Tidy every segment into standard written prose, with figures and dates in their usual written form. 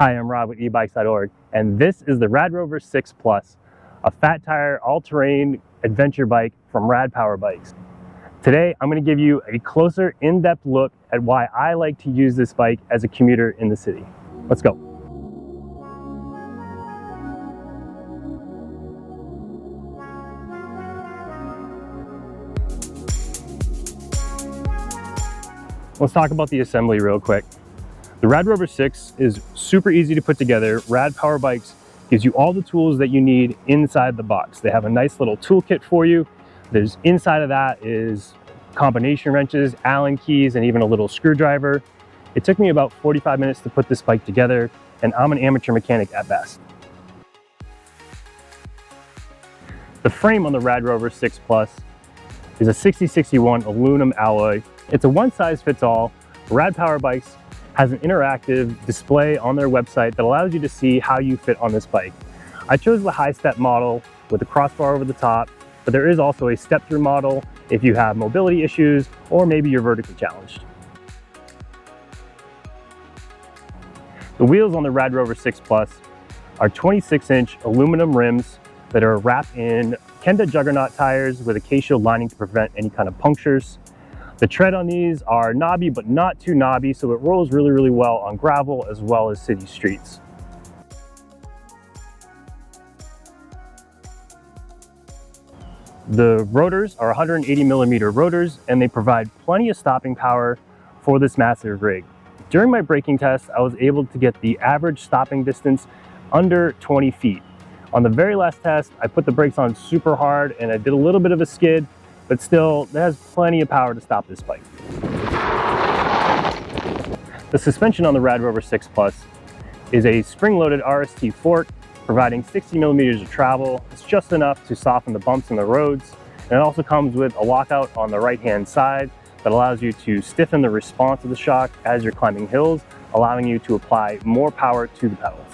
Hi, I'm Rob with ebikes.org, and this is the Rad Rover 6 Plus, a fat tire, all-terrain adventure bike from Rad Power Bikes. Today, I'm going to give you a closer, in-depth look at why I like to use this bike as a commuter in the city. Let's go. Let's talk about the assembly real quick. The Rad Rover 6 is super easy to put together. Rad Power Bikes gives you all the tools that you need inside the box. They have a nice little toolkit for you. There's inside of that is combination wrenches, Allen keys, and even a little screwdriver. It took me about 45 minutes to put this bike together, and I'm an amateur mechanic at best. The frame on the Rad Rover 6 Plus is a 6061 aluminum alloy. It's a one-size-fits-all. Rad Power Bikes has an interactive display on their website that allows you to see how you fit on this bike. I chose the high step model with a crossbar over the top, but there is also a step through model if you have mobility issues or maybe you're vertically challenged. The wheels on the Rad Rover 6 Plus are 26-inch aluminum rims that are wrapped in Kenda Juggernaut tires with a K-shield lining to prevent any kind of punctures. The tread on these are knobby, but not too knobby, so it rolls really well on gravel as well as city streets. The rotors are 180mm rotors, and they provide plenty of stopping power for this massive rig. During my braking test, I was able to get the average stopping distance under 20 feet. On the very last test, I put the brakes on super hard and I did a little bit of a skid, but still, it has plenty of power to stop this bike. The suspension on the Rad Rover 6 Plus is a spring-loaded RST fork, providing 60mm of travel. It's just enough to soften the bumps in the roads, and it also comes with a lockout on the right-hand side that allows you to stiffen the response of the shock as you're climbing hills, allowing you to apply more power to the pedals.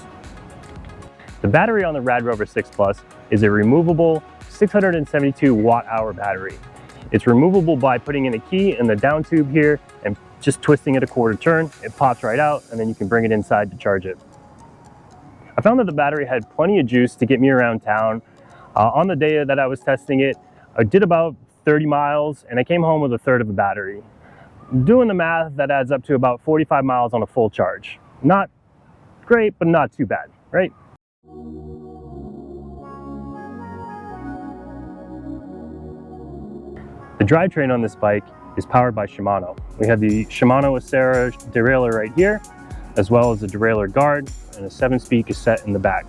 The battery on the Rad Rover 6 Plus is a removable 672 watt-hour battery. It's removable by putting in a key in the down tube here and just twisting it a quarter turn. It pops right out, and then you can bring it inside to charge it. I found that the battery had plenty of juice to get me around town. On the day that I was testing it, I did about 30 miles and I came home with a third of the battery. Doing the math, that adds up to about 45 miles on a full charge. Not great, but not too bad, right? The drivetrain on this bike is powered by Shimano. We have the Shimano Acera derailleur right here, as well as a derailleur guard and a 7-speed cassette in the back.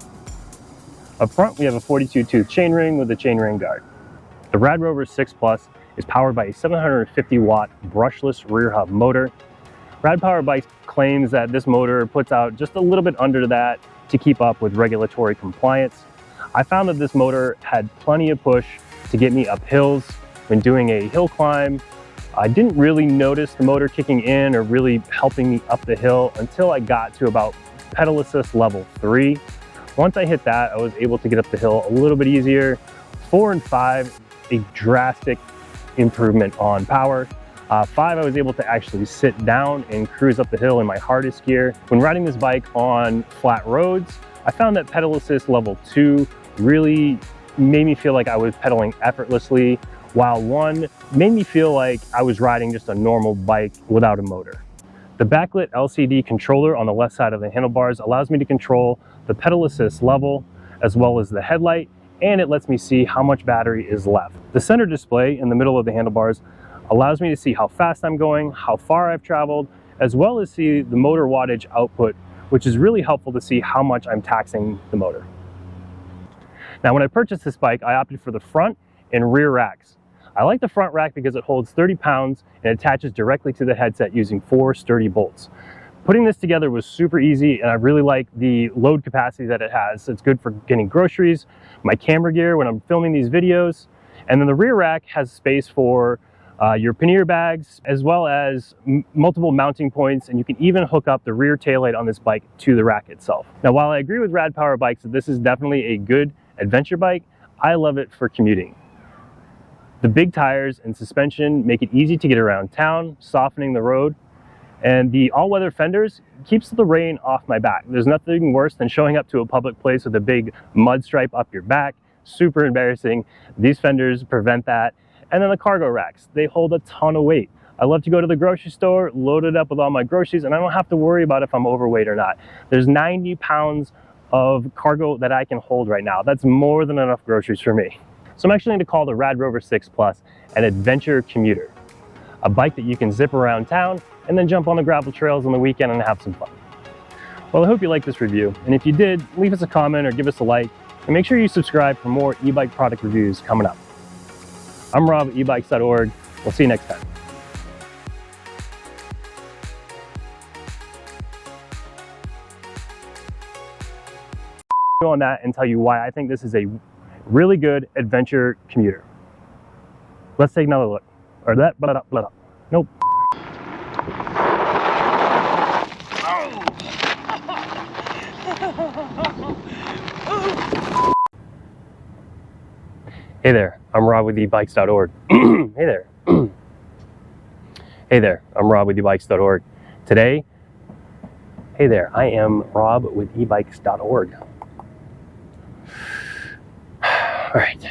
Up front, we have a 42-tooth chainring with a chainring guard. The Rad Rover 6 Plus is powered by a 750-watt brushless rear hub motor. Rad Power Bikes claims that this motor puts out just a little bit under that to keep up with regulatory compliance. I found that this motor had plenty of push to get me up hills. When doing a hill climb, I didn't really notice the motor kicking in or really helping me up the hill until I got to about pedal assist level 3. Once I hit that, I was able to get up the hill a little bit easier. 4 and 5, a drastic improvement on power. 5, I was able to actually sit down and cruise up the hill in my hardest gear. When riding this bike on flat roads, I found that pedal assist level 2 really made me feel like I was pedaling effortlessly, while 1 made me feel like I was riding just a normal bike without a motor. The backlit LCD controller on the left side of the handlebars allows me to control the pedal assist level as well as the headlight, and it lets me see how much battery is left. The center display in the middle of the handlebars allows me to see how fast I'm going, how far I've traveled, as well as see the motor wattage output, which is really helpful to see how much I'm taxing the motor. Now, when I purchased this bike, I opted for the front and rear racks. I like the front rack because it holds 30 pounds and attaches directly to the headset using 4 sturdy bolts. Putting this together was super easy, and I really like the load capacity that it has. It's good for getting groceries, my camera gear when I'm filming these videos, and then the rear rack has space for your pannier bags, as well as multiple mounting points, and you can even hook up the rear taillight on this bike to the rack itself. Now, while I agree with Rad Power Bikes that this is definitely a good adventure bike, I love it for commuting. The big tires and suspension make it easy to get around town, softening the road. And the all-weather fenders keeps the rain off my back. There's nothing worse than showing up to a public place with a big mud stripe up your back. Super embarrassing. These fenders prevent that. And then the cargo racks, they hold a ton of weight. I love to go to the grocery store, load it up with all my groceries, and I don't have to worry about if I'm overweight or not. There's 90 pounds of cargo that I can hold right now. That's more than enough groceries for me. So I'm actually going to call the Rad Rover 6 Plus an adventure commuter. A bike that you can zip around town and then jump on the gravel trails on the weekend and have some fun. Well, I hope you liked this review, and if you did, leave us a comment or give us a like, and make sure you subscribe for more e-bike product reviews coming up. I'm Rob at ebikes.org. We'll see you next time. Go on that and tell you why I think this is a really good adventure commuter. Let's take another look. Or that, blah, blah, blah. Nope. Hey there, I'm Rob with ebikes.org. Hey there. Hey there, I'm Rob with ebikes.org. Today, hey there, I am Rob with ebikes.org. All right.